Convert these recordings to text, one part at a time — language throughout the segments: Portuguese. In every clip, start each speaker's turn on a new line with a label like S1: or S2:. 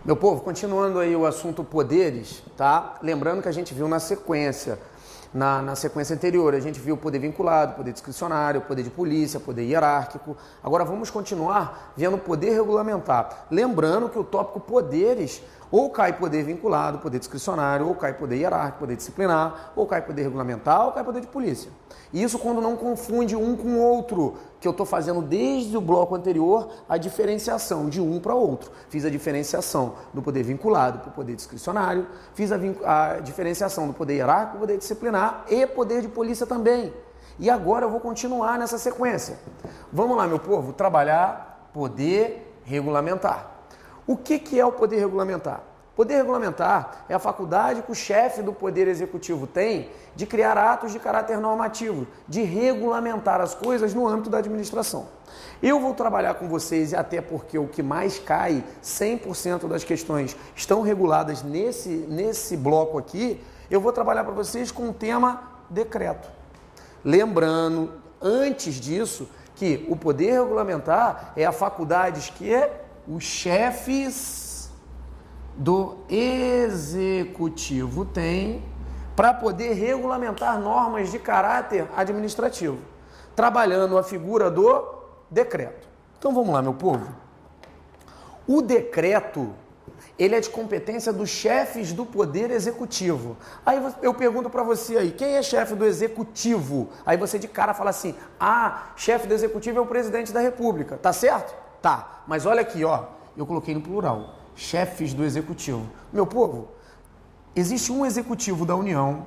S1: Meu povo, continuando aí o assunto poderes, tá? Lembrando que a gente viu na sequência, na sequência anterior, a gente viu o poder vinculado, poder discricionário, poder de polícia, poder hierárquico. Agora vamos continuar vendo o poder regulamentar. Lembrando que o tópico poderes, ou cai poder vinculado, poder discricionário, ou cai poder hierárquico, poder disciplinar, ou cai poder regulamentar, ou cai poder de polícia. Isso quando não confunde um com o outro, que eu estou fazendo desde o bloco anterior a diferenciação de um para outro. Fiz a diferenciação do poder vinculado para o poder discricionário, fiz a diferenciação do poder hierárquico, poder disciplinar e poder de polícia também. E agora eu vou continuar nessa sequência. Vamos lá, meu povo, trabalhar poder regulamentar. O que é o poder regulamentar? Poder regulamentar é a faculdade que o chefe do Poder Executivo tem de criar atos de caráter normativo, de regulamentar as coisas no âmbito da administração. Eu vou trabalhar com vocês, e até porque o que mais cai, 100% das questões estão reguladas nesse bloco aqui, eu vou trabalhar para vocês com o tema decreto. Lembrando, antes disso, que o poder regulamentar é a faculdade que os chefes do Executivo têm para poder regulamentar normas de caráter administrativo, trabalhando a figura do decreto. Então vamos lá, meu povo. O decreto, ele é de competência dos chefes do Poder Executivo. Aí eu pergunto para você aí, quem é chefe do Executivo? Aí você de cara fala assim, chefe do Executivo é o Presidente da República, tá certo? Tá, mas olha aqui, ó, eu coloquei no plural. Chefes do Executivo. Meu povo, existe um Executivo da União,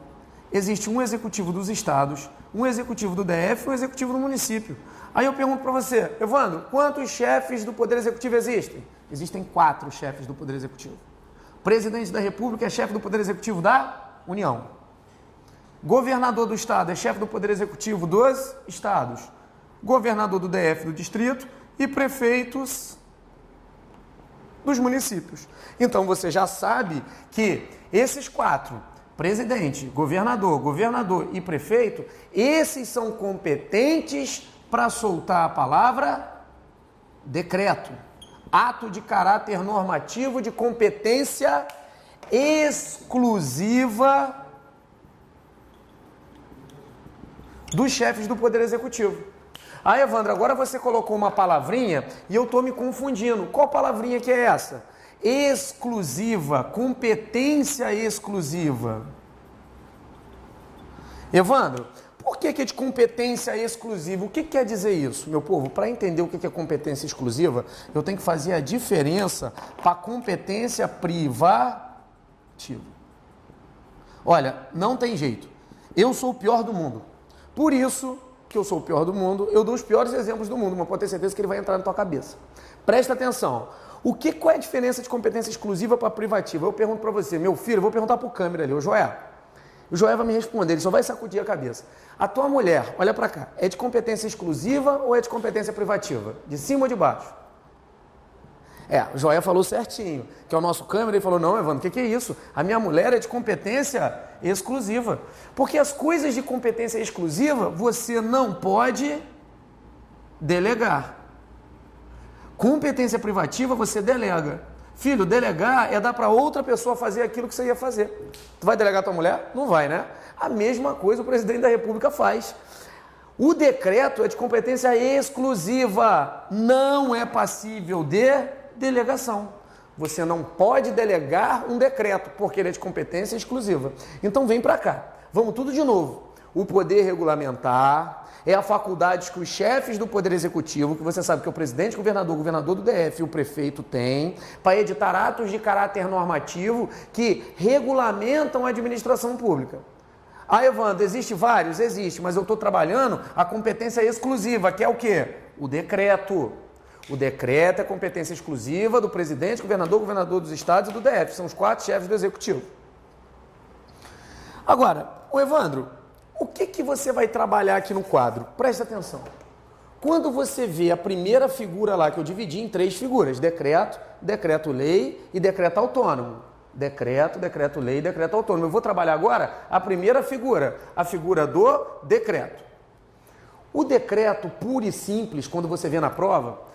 S1: existe um Executivo dos Estados, um Executivo do DF e um Executivo do município. Aí eu pergunto para você, Evandro, quantos chefes do Poder Executivo existem? Existem 4 chefes do Poder Executivo. Presidente da República é chefe do Poder Executivo da União. Governador do Estado é chefe do Poder Executivo dos Estados. Governador do DF do Distrito e prefeitos dos municípios. Então você já sabe que esses 4, presidente, governador e prefeito, esses são competentes para soltar a palavra decreto, ato de caráter normativo de competência exclusiva dos chefes do Poder Executivo. Evandro, agora você colocou uma palavrinha e eu estou me confundindo. Qual palavrinha que é essa? Exclusiva, competência exclusiva. Evandro, por que é de competência exclusiva? O que quer dizer isso, meu povo? Para entender o que é competência exclusiva, eu tenho que fazer a diferença para competência privativa. Olha, não tem jeito. Eu sou o pior do mundo. Por isso que eu sou o pior do mundo, eu dou os piores exemplos do mundo, mas pode ter certeza que ele vai entrar na tua cabeça. Presta atenção. Qual é a diferença de competência exclusiva para privativa? Eu pergunto para você, meu filho, eu vou perguntar para o câmera ali, o Joé. O Joé vai me responder, ele só vai sacudir a cabeça. A tua mulher, olha para cá, é de competência exclusiva ou é de competência privativa? De cima ou de baixo? O Joé falou certinho, que é o nosso câmera, ele falou, não, Evandro, o que é isso? A minha mulher é de competência exclusiva. Porque as coisas de competência exclusiva, você não pode delegar. Competência privativa, você delega. Filho, delegar é dar para outra pessoa fazer aquilo que você ia fazer. Tu vai delegar a tua mulher? Não vai, né? A mesma coisa o presidente da República faz. O decreto é de competência exclusiva, não é passível de delegação. Você não pode delegar um decreto, porque ele é de competência exclusiva. Então vem para cá. Vamos tudo de novo. O poder regulamentar é a faculdade que os chefes do Poder Executivo, que você sabe que é o presidente, o governador do DF e o prefeito têm, para editar atos de caráter normativo que regulamentam a administração pública. Evandro, existe vários? Existe, mas eu estou trabalhando a competência exclusiva, que é o quê? O decreto. O decreto é competência exclusiva do presidente, governador dos estados e do DF. São os 4 chefes do executivo. Agora, Evandro, o que você vai trabalhar aqui no quadro? Presta atenção. Quando você vê a primeira figura lá, que eu dividi em 3 figuras, decreto, decreto-lei e decreto autônomo. Decreto, decreto-lei e decreto autônomo. Eu vou trabalhar agora a primeira figura, a figura do decreto. O decreto puro e simples, quando você vê na prova,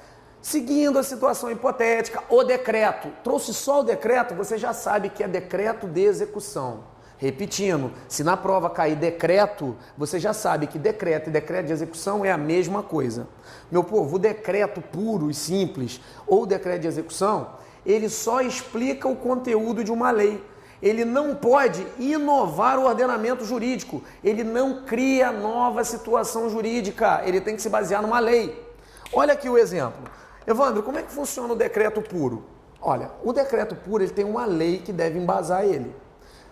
S1: Seguindo a situação hipotética, o decreto. Trouxe só o decreto, você já sabe que é decreto de execução. Repetindo, se na prova cair decreto, você já sabe que decreto e decreto de execução é a mesma coisa. Meu povo, o decreto puro e simples, ou decreto de execução, ele só explica o conteúdo de uma lei. Ele não pode inovar o ordenamento jurídico, ele não cria nova situação jurídica, ele tem que se basear numa lei. Olha aqui o exemplo. Evandro, como é que funciona o decreto puro? Olha, o decreto puro ele tem uma lei que deve embasar ele.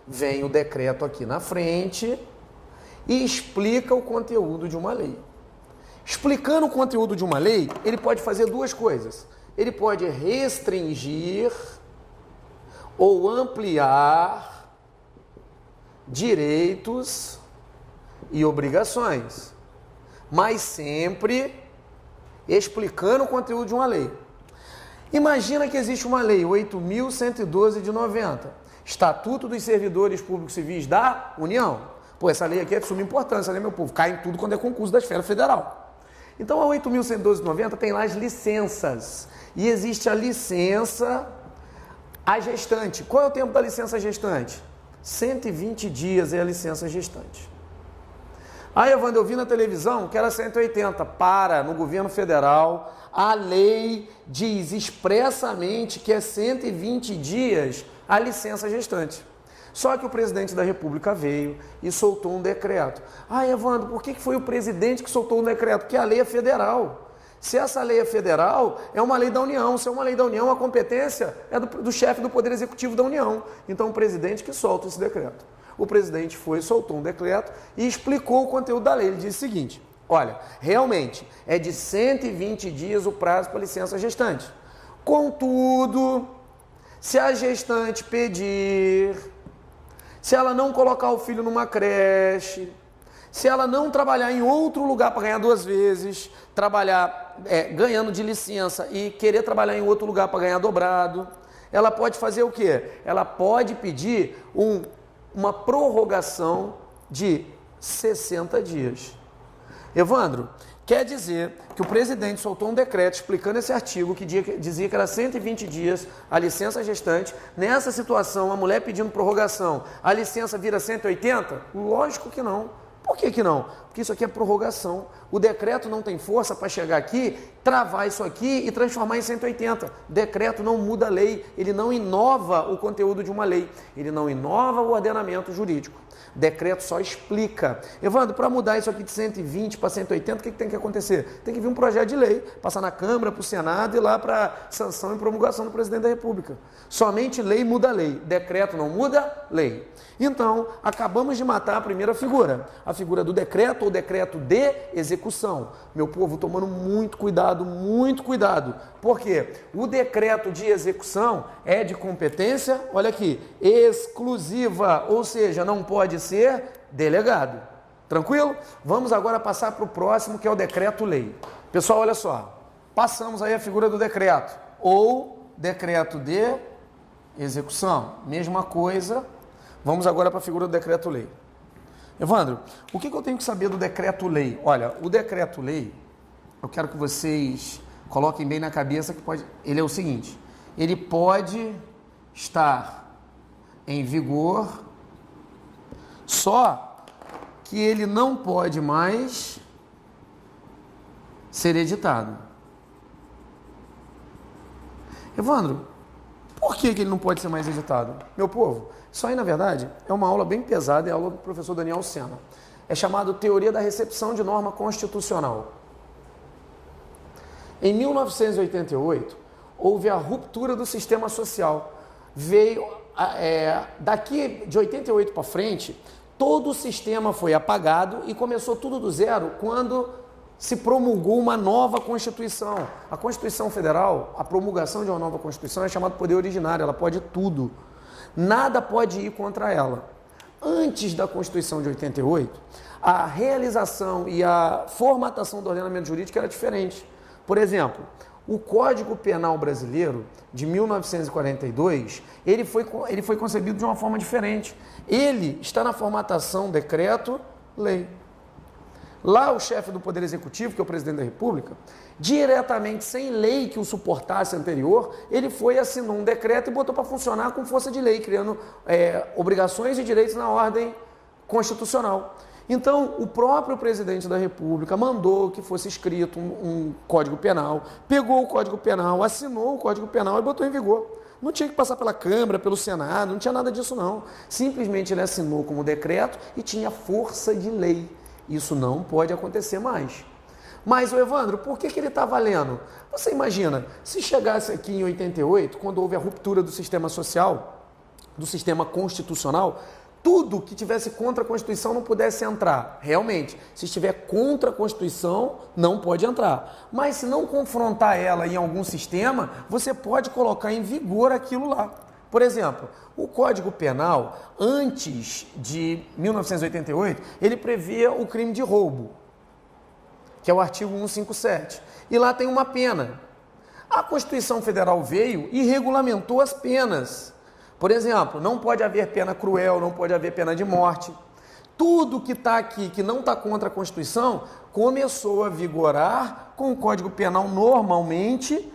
S1: Vem o decreto aqui na frente e explica o conteúdo de uma lei. Explicando o conteúdo de uma lei, ele pode fazer duas coisas. Ele pode restringir ou ampliar direitos e obrigações, mas sempre explicando o conteúdo de uma lei. Imagina que existe uma lei, 8.112 de 90, Estatuto dos Servidores Públicos Civis da União. Pô, essa lei aqui é de suma importância, né, meu povo? Cai em tudo quando é concurso da esfera federal. Então, a 8.112 de 90 tem lá as licenças. E existe a licença a gestante. Qual é o tempo da licença gestante? 120 dias é a licença gestante. Aí, Evandro, eu vi na televisão que era 180. No governo federal, a lei diz expressamente que é 120 dias a licença gestante. Só que o presidente da República veio e soltou um decreto. Evandro, por que foi o presidente que soltou um decreto? Porque a lei é federal. Se essa lei é federal, é uma lei da União. Se é uma lei da União, a competência é do chefe do Poder Executivo da União. Então, o presidente que solta esse decreto. O presidente soltou um decreto e explicou o conteúdo da lei. Ele disse o seguinte, olha, realmente é de 120 dias o prazo para licença gestante. Contudo, se a gestante pedir, se ela não colocar o filho numa creche, se ela não trabalhar em outro lugar para ganhar 2 vezes, trabalhar ganhando de licença e querer trabalhar em outro lugar para ganhar dobrado, ela pode fazer o quê? Ela pode pedir uma prorrogação de 60 dias. Evandro, quer dizer que o presidente soltou um decreto explicando esse artigo que dizia que era 120 dias a licença gestante. Nessa situação, a mulher pedindo prorrogação, a licença vira 180? Lógico que não. Por que não? Porque isso aqui é prorrogação. O decreto não tem força para chegar aqui, travar isso aqui e transformar em 180. Decreto não muda a lei, ele não inova o conteúdo de uma lei, ele não inova o ordenamento jurídico. Decreto só explica. Evandro, para mudar isso aqui de 120 para 180, o que tem que acontecer? Tem que vir um projeto de lei, passar na Câmara, para o Senado e lá para sanção e promulgação do presidente da República. Somente lei muda lei, decreto não muda lei. Então, acabamos de matar a primeira figura, a figura do decreto ou decreto de execução. Meu povo, tomando muito cuidado, porque o decreto de execução é de competência, olha aqui, exclusiva, ou seja, não pode ser delegado. Tranquilo? Vamos agora passar para o próximo, que é o decreto-lei. Pessoal, olha só, passamos aí a figura do decreto, ou decreto de execução, mesma coisa. Vamos agora para a figura do decreto-lei. Evandro, o que eu tenho que saber do decreto-lei? Olha, o decreto-lei, eu quero que vocês coloquem bem na cabeça que ele é o seguinte, ele pode estar em vigor, só que ele não pode mais ser editado. Evandro, por que ele não pode ser mais editado? Meu povo, isso aí, na verdade, é uma aula bem pesada, é a aula do professor Daniel Sena. É chamado Teoria da Recepção de Norma Constitucional. Em 1988, houve a ruptura do sistema social. Daqui de 88 para frente, todo o sistema foi apagado e começou tudo do zero quando se promulgou uma nova Constituição. A Constituição Federal, a promulgação de uma nova Constituição é chamada poder originário, ela pode tudo. Nada pode ir contra ela. Antes da Constituição de 88, a realização e a formatação do ordenamento jurídico era diferente. Por exemplo, o Código Penal Brasileiro, de 1942, ele foi concebido de uma forma diferente. Ele está na formatação decreto-lei. Lá o chefe do Poder Executivo, que é o presidente da República, diretamente, sem lei que o suportasse anterior, ele foi, assinou um decreto e botou para funcionar com força de lei, criando obrigações e direitos na ordem constitucional. Então, o próprio presidente da República mandou que fosse escrito um Código Penal, pegou o Código Penal, assinou o Código Penal e botou em vigor. Não tinha que passar pela Câmara, pelo Senado, não tinha nada disso não. Simplesmente ele assinou como decreto e tinha força de lei. Isso não pode acontecer mais. Mas, Evandro, por que ele está valendo? Você imagina, se chegasse aqui em 88, quando houve a ruptura do sistema social, do sistema constitucional, tudo que tivesse contra a Constituição não pudesse entrar. Realmente, se estiver contra a Constituição, não pode entrar. Mas se não confrontar ela em algum sistema, você pode colocar em vigor aquilo lá. Por exemplo, o Código Penal, antes de 1988, ele previa o crime de roubo, que é o artigo 157. E lá tem uma pena. A Constituição Federal veio e regulamentou as penas. Por exemplo, não pode haver pena cruel, não pode haver pena de morte. Tudo que está aqui, que não está contra a Constituição, começou a vigorar com o Código Penal normalmente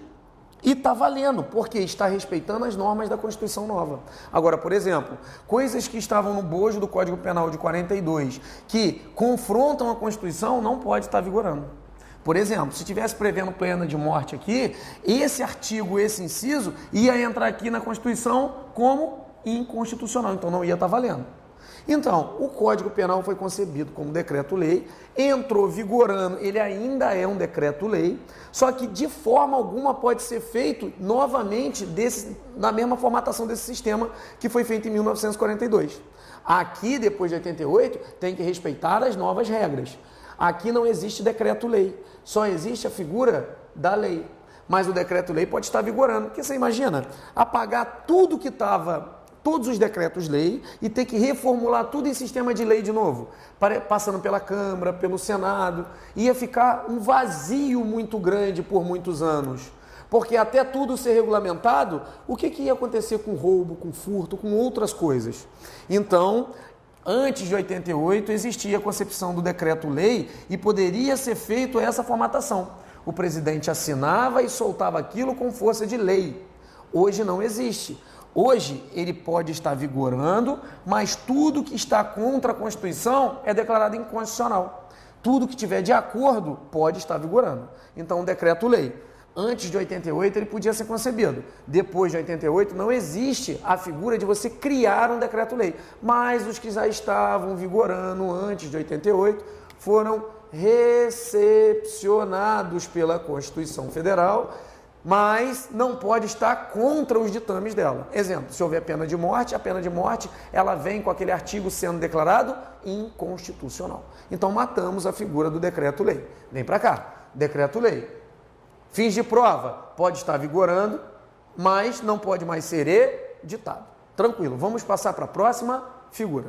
S1: e está valendo, porque está respeitando as normas da Constituição nova. Agora, por exemplo, coisas que estavam no bojo do Código Penal de 42, que confrontam a Constituição, não pode estar vigorando. Por exemplo, se estivesse prevendo pena de morte aqui, esse artigo, esse inciso, ia entrar aqui na Constituição como inconstitucional, então não ia estar valendo. Então, o Código Penal foi concebido como decreto-lei, entrou vigorando, ele ainda é um decreto-lei, só que de forma alguma pode ser feito novamente na mesma formatação desse sistema que foi feito em 1942. Aqui, depois de 88, tem que respeitar as novas regras. Aqui não existe decreto-lei, só existe a figura da lei. Mas o decreto-lei pode estar vigorando, porque você imagina, apagar tudo que estava, todos os decretos-lei, e ter que reformular tudo em sistema de lei de novo, passando pela Câmara, pelo Senado, ia ficar um vazio muito grande por muitos anos. Porque até tudo ser regulamentado, o que ia acontecer com roubo, com furto, com outras coisas? Então, antes de 88, existia a concepção do decreto-lei e poderia ser feito essa formatação. O presidente assinava e soltava aquilo com força de lei. Hoje não existe. Hoje ele pode estar vigorando, mas tudo que está contra a Constituição é declarado inconstitucional. Tudo que tiver de acordo pode estar vigorando. Então, o decreto-lei, antes de 88, ele podia ser concebido. Depois de 88, não existe a figura de você criar um decreto-lei. Mas os que já estavam vigorando antes de 88 foram recepcionados pela Constituição Federal, mas não pode estar contra os ditames dela. Exemplo, se houver pena de morte, a pena de morte ela vem com aquele artigo sendo declarado inconstitucional. Então matamos a figura do decreto-lei. Vem para cá, decreto-lei. Fins de prova, pode estar vigorando, mas não pode mais ser editado. Tranquilo, vamos passar para a próxima figura.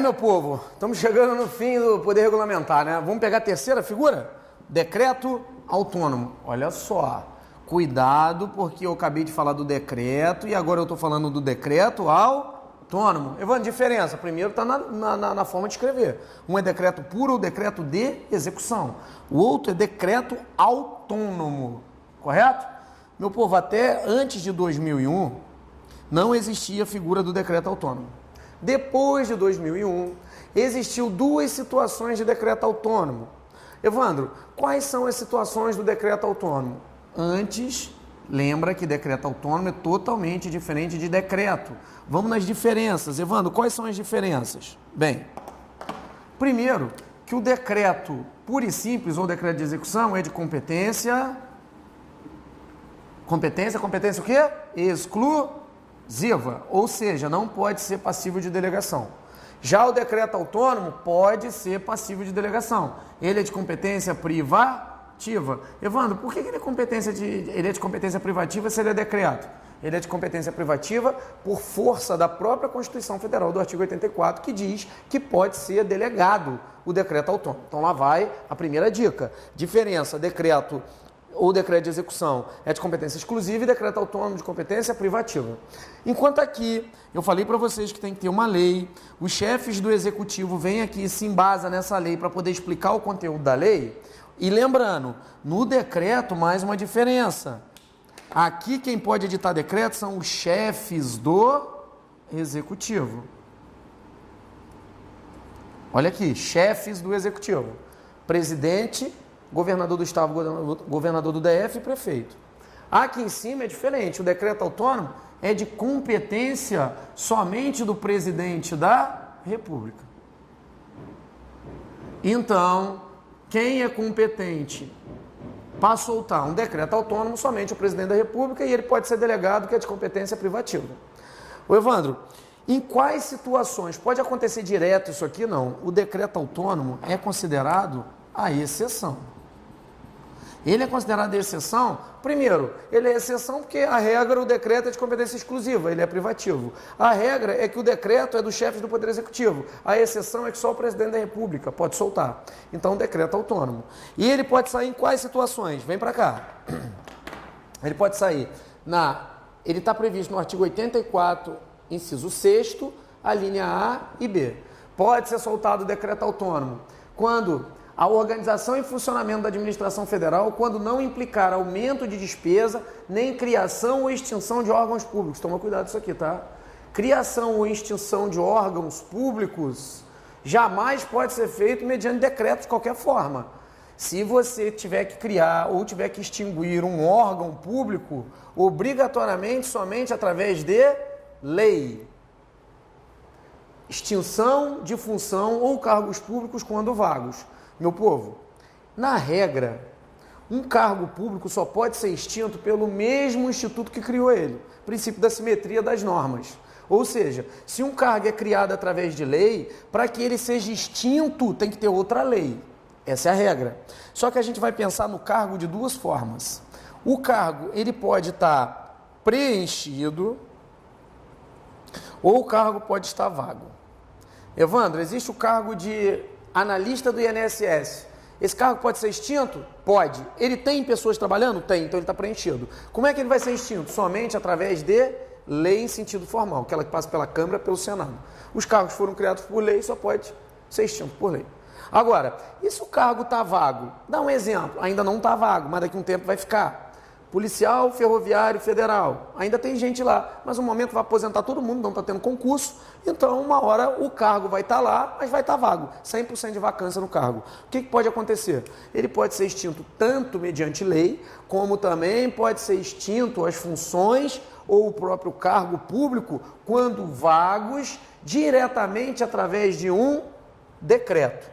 S1: Meu povo, estamos chegando no fim do poder regulamentar, né? Vamos pegar a terceira figura? Decreto autônomo. Olha só, cuidado, porque eu acabei de falar do decreto e agora eu estou falando do decreto autônomo. Evandro, diferença. Primeiro está na forma de escrever. Um é decreto puro ou decreto de execução. O outro é decreto autônomo. Correto? Meu povo, até antes de 2001, não existia a figura do decreto autônomo. Depois de 2001, existiu duas situações de decreto autônomo. Evandro, quais são as situações do decreto autônomo? Antes, lembra que decreto autônomo é totalmente diferente de decreto. Vamos nas diferenças. Evandro, quais são as diferenças? Bem, primeiro, que o decreto puro e simples ou decreto de execução é de competência o quê? Exclusiva, ou seja, não pode ser passível de delegação. Já o decreto autônomo pode ser passível de delegação. Ele é de competência privativa. Evandro, por que ele é de competência privativa se ele é decreto? Ele é de competência privativa por força da própria Constituição Federal, do artigo 84, que diz que pode ser delegado o decreto autônomo. Então lá vai a primeira dica. Diferença, decreto ou decreto de execução é de competência exclusiva e decreto autônomo de competência privativa. Enquanto aqui, eu falei para vocês que tem que ter uma lei, os chefes do executivo vêm aqui e se embasam nessa lei para poder explicar o conteúdo da lei. E lembrando, no decreto, mais uma diferença. Aqui quem pode editar decreto são os chefes do executivo. Olha aqui, chefes do executivo. Presidente, governador do estado, governador do DF e prefeito. Aqui em cima é diferente, o decreto autônomo é de competência somente do presidente da República. Então, quem é competente para soltar um decreto autônomo? Somente o presidente da República, e ele pode ser delegado, que é de competência privativa. Ô Evandro, em quais situações pode acontecer direto isso aqui? Não. O decreto autônomo é considerado a exceção. Ele é considerado a exceção, primeiro, ele é exceção porque a regra, o decreto é de competência exclusiva, ele é privativo. A regra é que o decreto é dos chefes do Poder Executivo. A exceção é que só o presidente da República pode soltar. Então, o decreto autônomo. E ele pode sair em quais situações? Vem para cá. Ele pode sair Ele está previsto no artigo 84, inciso 6º, a linha A e B. Pode ser soltado o decreto autônomo quando a organização e funcionamento da administração federal, quando não implicar aumento de despesa, nem criação ou extinção de órgãos públicos. Toma cuidado com isso aqui, tá? Criação ou extinção de órgãos públicos jamais pode ser feito mediante decreto de qualquer forma. Se você tiver que criar ou tiver que extinguir um órgão público, obrigatoriamente somente através de lei. Extinção de função ou cargos públicos quando vagos. Meu povo, na regra, um cargo público só pode ser extinto pelo mesmo instituto que criou ele, princípio da simetria das normas. Ou seja, se um cargo é criado através de lei, para que ele seja extinto tem que ter outra lei. Essa é a regra. Só que a gente vai pensar no cargo de duas formas. O cargo, ele pode estar preenchido ou o cargo pode estar vago. Evandro, existe o cargo de analista do INSS. Esse cargo pode ser extinto? Pode. Ele tem pessoas trabalhando? Tem, então ele está preenchido. Como é que ele vai ser extinto? Somente através de lei em sentido formal, aquela que passa pela Câmara, pelo Senado. Os cargos foram criados por lei, só pode ser extinto por lei. Agora, e se o cargo está vago? Dá um exemplo. Ainda não está vago, mas daqui a um tempo vai ficar. Policial, ferroviário, federal. Ainda tem gente lá, mas no momento vai aposentar todo mundo, não está tendo concurso. Então, uma hora o cargo vai estar lá, mas vai estar vago. 100% de vacância no cargo. O que pode acontecer? Ele pode ser extinto tanto mediante lei, como também pode ser extinto as funções ou o próprio cargo público, quando vagos, diretamente através de um decreto.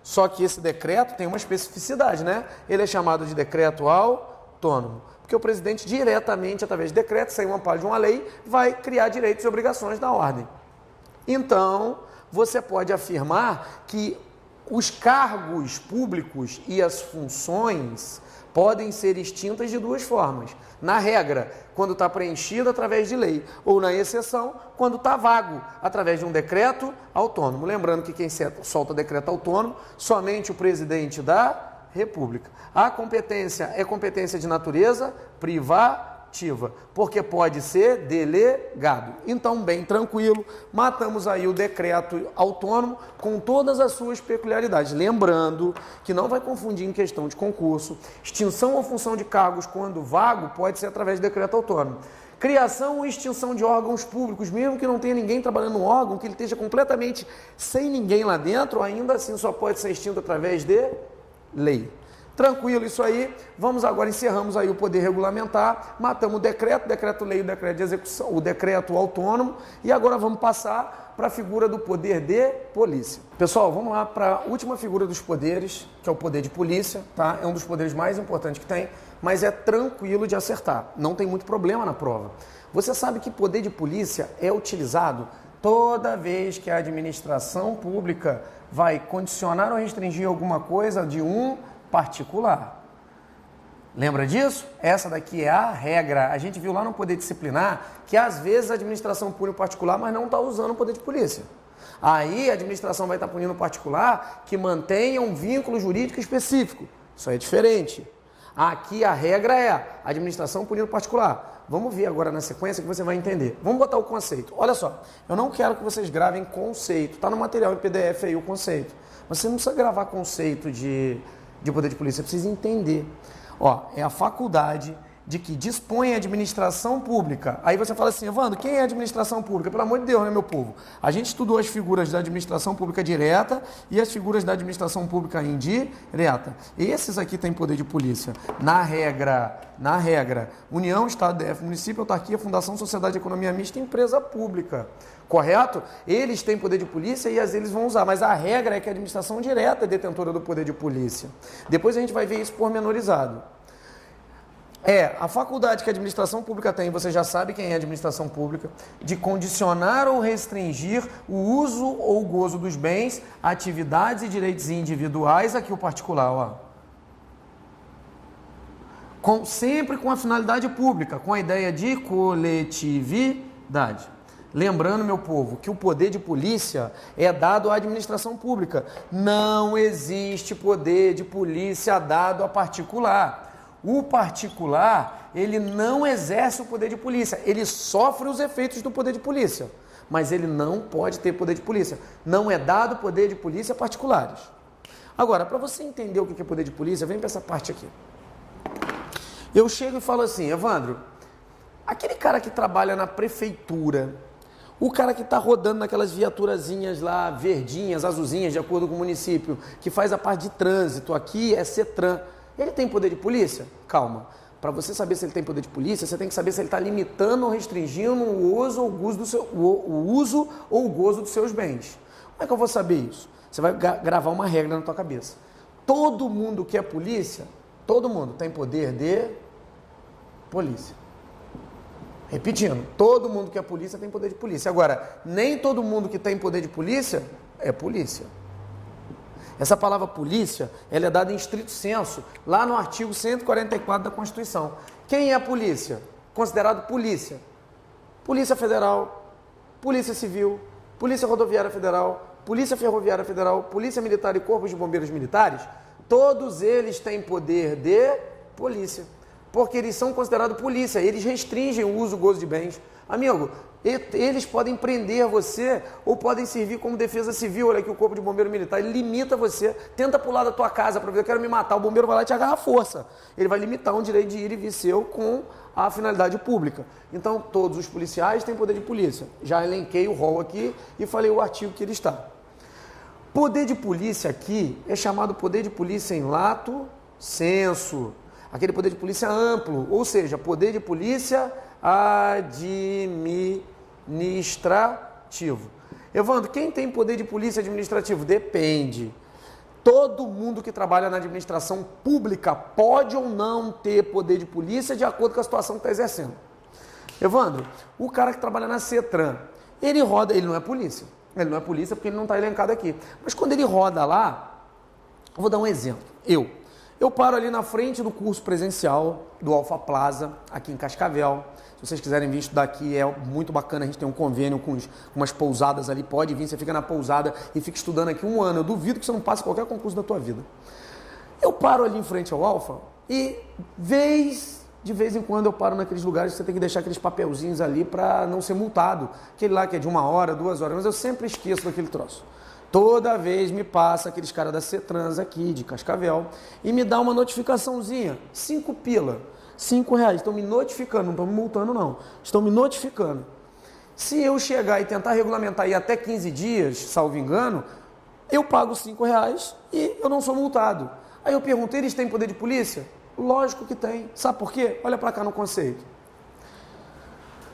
S1: Só que esse decreto tem uma especificidade, né? Ele é chamado de decreto autônomo. Porque o presidente diretamente, através de decreto, sem o amparo de uma lei, vai criar direitos e obrigações da ordem. Então, você pode afirmar que os cargos públicos e as funções podem ser extintas de duas formas. Na regra, quando está preenchido através de lei, ou na exceção, quando está vago, através de um decreto autônomo. Lembrando que quem solta decreto autônomo, somente o presidente da República. A competência é competência de natureza privativa, porque pode ser delegado. Então, bem tranquilo, matamos aí o decreto autônomo com todas as suas peculiaridades. Lembrando que não vai confundir em questão de concurso, extinção ou função de cargos quando vago pode ser através de decreto autônomo. Criação ou extinção de órgãos públicos, mesmo que não tenha ninguém trabalhando no órgão, que ele esteja completamente sem ninguém lá dentro, ainda assim só pode ser extinto através de lei. Tranquilo isso aí. Vamos agora, encerramos aí o poder regulamentar, matamos o decreto-lei, o decreto de execução, o decreto autônomo, e agora vamos passar para a figura do poder de polícia. Pessoal, vamos lá para a última figura dos poderes, que é o poder de polícia, tá? É um dos poderes mais importantes que tem, mas é tranquilo de acertar, não tem muito problema na prova. Você sabe que poder de polícia é utilizado toda vez que a administração pública vai condicionar ou restringir alguma coisa de um particular. Lembra disso? Essa daqui é a regra. A gente viu lá no poder disciplinar que às vezes a administração pune o particular, mas não está usando o poder de polícia. Aí a administração vai estar punindo o particular que mantenha um vínculo jurídico específico. Isso aí é diferente. Aqui a regra é a administração punindo o particular. Vamos ver agora na sequência que você vai entender. Vamos botar o conceito. Olha só, eu não quero que vocês gravem conceito. Está no material em PDF aí o conceito. Mas você não precisa gravar conceito de poder de polícia, você precisa entender. Ó, é a faculdade de que dispõe a administração pública. Aí você fala assim, Evandro, quem é a administração pública? Pelo amor de Deus, né, meu povo? A gente estudou as figuras da administração pública direta e as figuras da administração pública indireta. Esses aqui têm poder de polícia. Na regra, União, Estado, DF, município, autarquia, fundação, sociedade, economia mista e empresa pública. Correto? Eles têm poder de polícia e às vezes vão usar, mas a regra é que a administração direta é detentora do poder de polícia. Depois a gente vai ver isso pormenorizado. A faculdade que a administração pública tem, você já sabe quem é a administração pública, de condicionar ou restringir o uso ou gozo dos bens, atividades e direitos individuais, aqui o particular, ó. Sempre com a finalidade pública, com a ideia de coletividade. Lembrando, meu povo, que o poder de polícia é dado à administração pública. Não existe poder de polícia dado a particular. O particular, ele não exerce o poder de polícia, ele sofre os efeitos do poder de polícia, mas ele não pode ter poder de polícia. Não é dado poder de polícia a particulares. Agora, para você entender o que é poder de polícia, vem para essa parte aqui. Eu chego e falo assim, Evandro, aquele cara que trabalha na prefeitura, o cara que está rodando naquelas viaturazinhas lá, verdinhas, azulzinhas, de acordo com o município, que faz a parte de trânsito, aqui é CETRAN, ele tem poder de polícia? Calma. Para você saber se ele tem poder de polícia, você tem que saber se ele está limitando ou restringindo o uso ou o gozo dos seus bens. Como é que eu vou saber isso? Você vai gravar uma regra na tua cabeça. Todo mundo que é polícia, todo mundo tem poder de polícia. Repetindo, todo mundo que é polícia tem poder de polícia. Agora, nem todo mundo que tem poder de polícia é polícia. Essa palavra polícia, ela é dada em estrito senso, lá no artigo 144 da Constituição. Quem é a polícia? Considerado polícia. Polícia Federal, Polícia Civil, Polícia Rodoviária Federal, Polícia Ferroviária Federal, Polícia Militar e Corpos de Bombeiros Militares, todos eles têm poder de polícia, porque eles são considerados polícia, eles restringem o uso e gozo de bens. Amigo, eles podem prender você ou podem servir como defesa civil. Olha aqui o Corpo de Bombeiro Militar, ele limita você, tenta pular da tua casa para ver, eu quero me matar, o bombeiro vai lá e te agarra à força. Ele vai limitar um direito de ir e vir seu com a finalidade pública. Então, todos os policiais têm poder de polícia. Já elenquei o rol aqui e falei o artigo que ele está. Poder de polícia aqui é chamado poder de polícia em lato sensu. Aquele poder de polícia amplo, ou seja, poder de polícia administrativo. Evandro, quem tem poder de polícia administrativo? Depende. Todo mundo que trabalha na administração pública pode ou não ter poder de polícia de acordo com a situação que está exercendo. Evandro, o cara que trabalha na CETRAN, ele roda, ele não é polícia. Ele não é polícia porque ele não está elencado aqui. Mas quando ele roda lá, eu vou dar um exemplo. Eu paro ali na frente do curso presencial do Alfa Plaza, aqui em Cascavel. Se vocês quiserem vir estudar aqui, é muito bacana, a gente tem um convênio com umas pousadas ali, pode vir, você fica na pousada e fica estudando aqui um ano. Eu duvido que você não passe qualquer concurso da tua vida. Eu paro ali em frente ao Alfa e de vez em quando eu paro naqueles lugares que você tem que deixar aqueles papelzinhos ali para não ser multado. Aquele lá que é de 1 hora, 2 horas, mas eu sempre esqueço daquele troço. Toda vez me passa aqueles caras da CETRANS aqui, de Cascavel, e me dá uma notificaçãozinha, 5 pila, R$5. Estão me notificando, não estão me multando não, estão me notificando. Se eu chegar e tentar regulamentar aí até 15 dias, salvo engano, eu pago R$5 e eu não sou multado. Aí eu perguntei, eles têm poder de polícia? Lógico que tem. Sabe por quê? Olha para cá no conceito.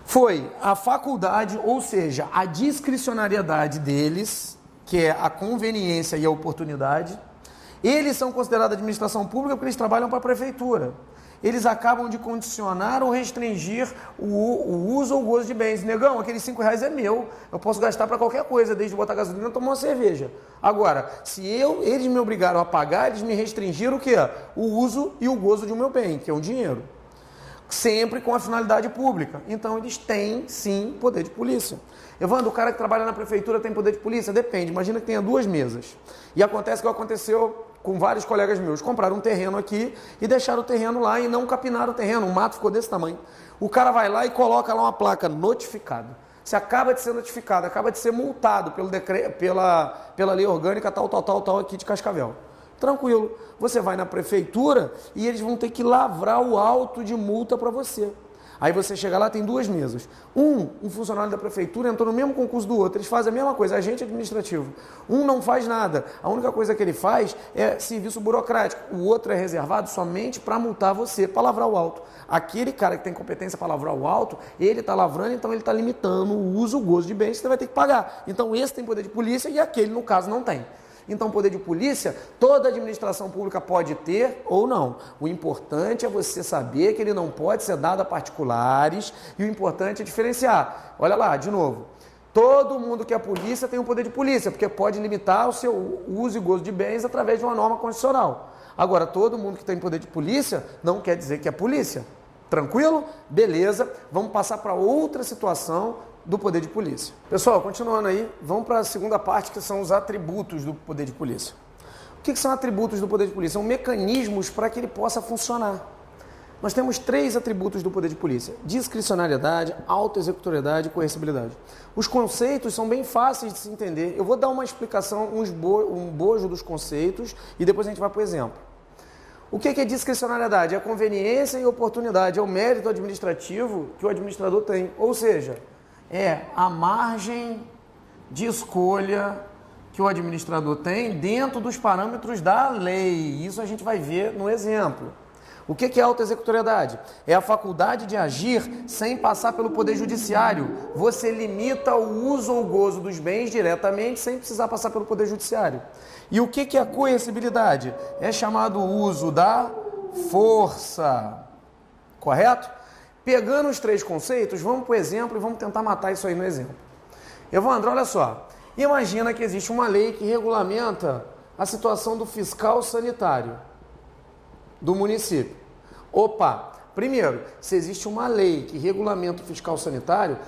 S1: Foi a faculdade, ou seja, a discricionariedade deles, que é a conveniência e a oportunidade. Eles são considerados administração pública porque eles trabalham para a prefeitura. Eles acabam de condicionar ou restringir o uso ou gozo de bens. Negão, aqueles R$5 é meu. Eu posso gastar para qualquer coisa, desde botar gasolina e tomar uma cerveja. Agora, se eles me obrigaram a pagar, eles me restringiram o quê? O uso e o gozo de um meu bem, que é o dinheiro. Sempre com a finalidade pública. Então, eles têm, sim, poder de polícia. Evandro, o cara que trabalha na prefeitura tem poder de polícia? Depende. Imagina que tenha 2 mesas. E acontece o que aconteceu com vários colegas meus, compraram um terreno aqui e deixaram o terreno lá e não capinaram o terreno, o mato ficou desse tamanho. O cara vai lá e coloca lá uma placa, notificado. Você acaba de ser notificado, acaba de ser multado pela lei orgânica tal aqui de Cascavel. Tranquilo, você vai na prefeitura e eles vão ter que lavrar o auto de multa para você. Aí você chega lá, tem duas mesas. Um funcionário da prefeitura entrou no mesmo concurso do outro, eles fazem a mesma coisa, agente administrativo. Um não faz nada, a única coisa que ele faz é serviço burocrático. O outro é reservado somente para multar você, para lavrar o auto. Aquele cara que tem competência para lavrar o auto, ele está lavrando, então ele está limitando o uso, o gozo de bens que você vai ter que pagar. Então esse tem poder de polícia e aquele, no caso, não tem. Então, poder de polícia, toda administração pública pode ter ou não. O importante é você saber que ele não pode ser dado a particulares e o importante é diferenciar. Olha lá, de novo. Todo mundo que é polícia tem um poder de polícia, porque pode limitar o seu uso e gozo de bens através de uma norma constitucional. Agora, todo mundo que tem poder de polícia não quer dizer que é polícia. Tranquilo? Beleza. Vamos passar para outra situação do poder de polícia. Pessoal, continuando aí, vamos para a segunda parte, que são os atributos do poder de polícia. O que são atributos do poder de polícia? São mecanismos para que ele possa funcionar. Nós temos 3 atributos do poder de polícia: discricionariedade, autoexecutoriedade e coercibilidade. Os conceitos são bem fáceis de se entender. Eu vou dar uma explicação, um bojo dos conceitos e depois a gente vai para o exemplo. O que é discricionariedade? É a conveniência e oportunidade, é o mérito administrativo que o administrador tem. Ou seja, é a margem de escolha que o administrador tem dentro dos parâmetros da lei. Isso a gente vai ver no exemplo. O que é autoexecutoriedade? É a faculdade de agir sem passar pelo Poder Judiciário. Você limita o uso ou gozo dos bens diretamente sem precisar passar pelo Poder Judiciário. E o que é a coercibilidade? É chamado o uso da força. Correto? Pegando os 3 conceitos, vamos para o exemplo e vamos tentar matar isso aí no exemplo. Evandro, olha só. Imagina que existe uma lei que regulamenta a situação do fiscal sanitário do município. Opa! Primeiro, se existe uma lei que regulamenta o fiscal sanitário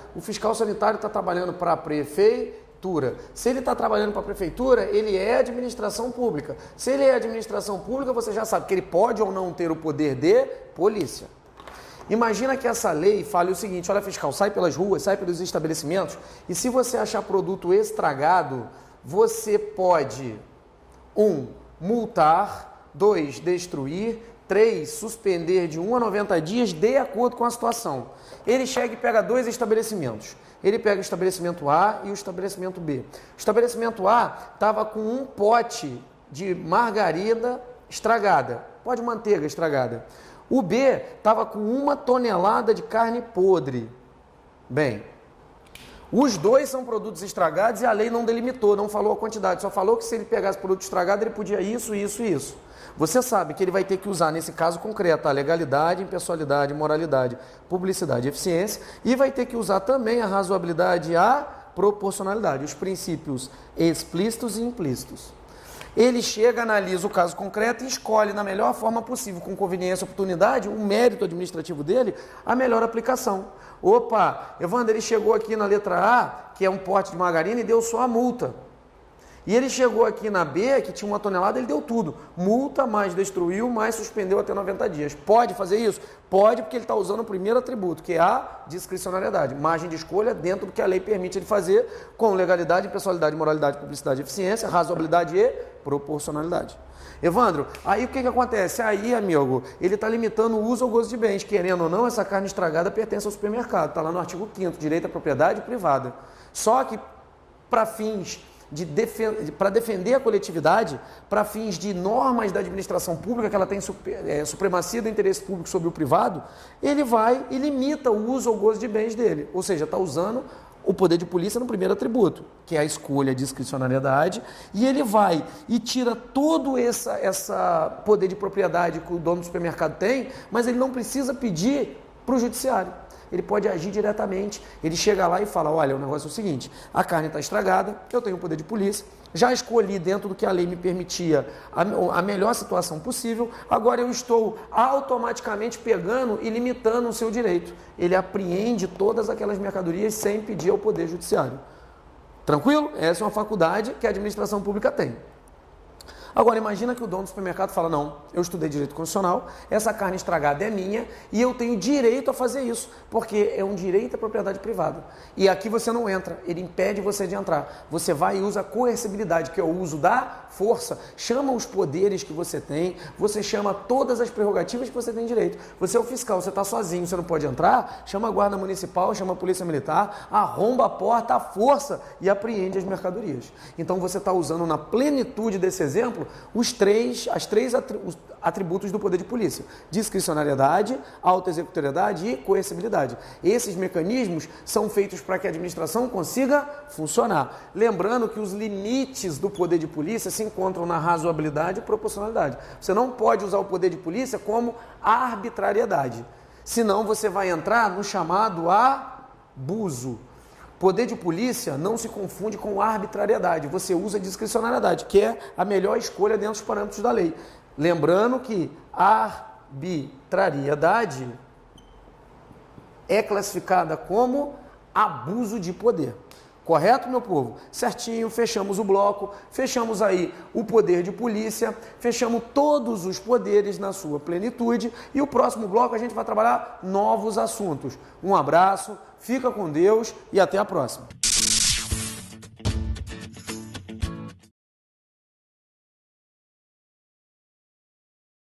S1: está trabalhando para a prefeitura. Se ele está trabalhando para a prefeitura, ele é administração pública. Se ele é administração pública, você já sabe que ele pode ou não ter o poder de polícia. Imagina que essa lei fale o seguinte: olha, fiscal, sai pelas ruas, sai pelos estabelecimentos e se você achar produto estragado, você pode 1. Multar, 2. Destruir, 3. Suspender de 1 a 90 dias de acordo com a situação. Ele chega e pega 2 estabelecimentos. Ele pega o estabelecimento A e o estabelecimento B. O estabelecimento A estava com um pote de margarina estragada, pó de manteiga estragada. O B estava com 1 tonelada de carne podre. Bem, os 2 são produtos estragados e a lei não delimitou, não falou a quantidade, só falou que se ele pegasse produto estragado, ele podia isso, isso e isso. Você sabe que ele vai ter que usar, nesse caso concreto, a legalidade, impessoalidade, moralidade, publicidade e eficiência, e vai ter que usar também a razoabilidade e a proporcionalidade, os princípios explícitos e implícitos. Ele chega, analisa o caso concreto e escolhe na melhor forma possível, com conveniência e oportunidade, o mérito administrativo dele, a melhor aplicação. Opa, Evandro, ele chegou aqui na letra A, que é um porte de margarina, e deu só a multa. E ele chegou aqui na B, que tinha 1 tonelada, ele deu tudo. Multa, mais destruiu, mais suspendeu até 90 dias. Pode fazer isso? Pode, porque ele está usando o primeiro atributo, que é a discricionariedade. Margem de escolha dentro do que a lei permite ele fazer, com legalidade, impessoalidade, moralidade, publicidade e eficiência, razoabilidade e proporcionalidade. Evandro, aí o que acontece? Aí, amigo, ele está limitando o uso ou gozo de bens. Querendo ou não, essa carne estragada pertence ao supermercado. Está lá no artigo 5º, direito à propriedade privada. Só que, para fins para defender a coletividade, para fins de normas da administração pública, que ela tem supremacia do interesse público sobre o privado, ele vai e limita o uso ou gozo de bens dele. Ou seja, está usando o poder de polícia no primeiro atributo, que é a escolha, a discricionariedade, e ele vai e tira todo esse poder de propriedade que o dono do supermercado tem, mas ele não precisa pedir para o judiciário. Ele pode agir diretamente, ele chega lá e fala: olha, o negócio é o seguinte, a carne está estragada, eu tenho o poder de polícia, já escolhi dentro do que a lei me permitia a melhor situação possível, agora eu estou automaticamente pegando e limitando o seu direito. Ele apreende todas aquelas mercadorias sem pedir ao poder judiciário. Tranquilo? Essa é uma faculdade que a administração pública tem. Agora, imagina que o dono do supermercado fala, não, eu estudei direito constitucional, essa carne estragada é minha e eu tenho direito a fazer isso, porque é um direito à propriedade privada. E aqui você não entra, ele impede você de entrar. Você vai e usa a coercibilidade, que é o uso da força, chama os poderes que você tem, você chama todas as prerrogativas que você tem direito. Você é o fiscal, você está sozinho, você não pode entrar, chama a guarda municipal, chama a polícia militar, arromba a porta à força e apreende as mercadorias. Então você está usando na plenitude desse exemplo os três atributos do poder de polícia: discricionariedade, autoexecutoriedade e coercibilidade. Esses mecanismos são feitos para que a administração consiga funcionar. Lembrando que os limites do poder de polícia se encontram na razoabilidade e proporcionalidade. Você não pode usar o poder de polícia como arbitrariedade, senão você vai entrar no chamado abuso. Poder de polícia não se confunde com arbitrariedade, você usa discricionariedade, que é a melhor escolha dentro dos parâmetros da lei. Lembrando que arbitrariedade é classificada como abuso de poder. Correto, meu povo? Certinho, fechamos o bloco, fechamos aí o poder de polícia, fechamos todos os poderes na sua plenitude e o próximo bloco a gente vai trabalhar novos assuntos. Um abraço, fica com Deus e até a próxima.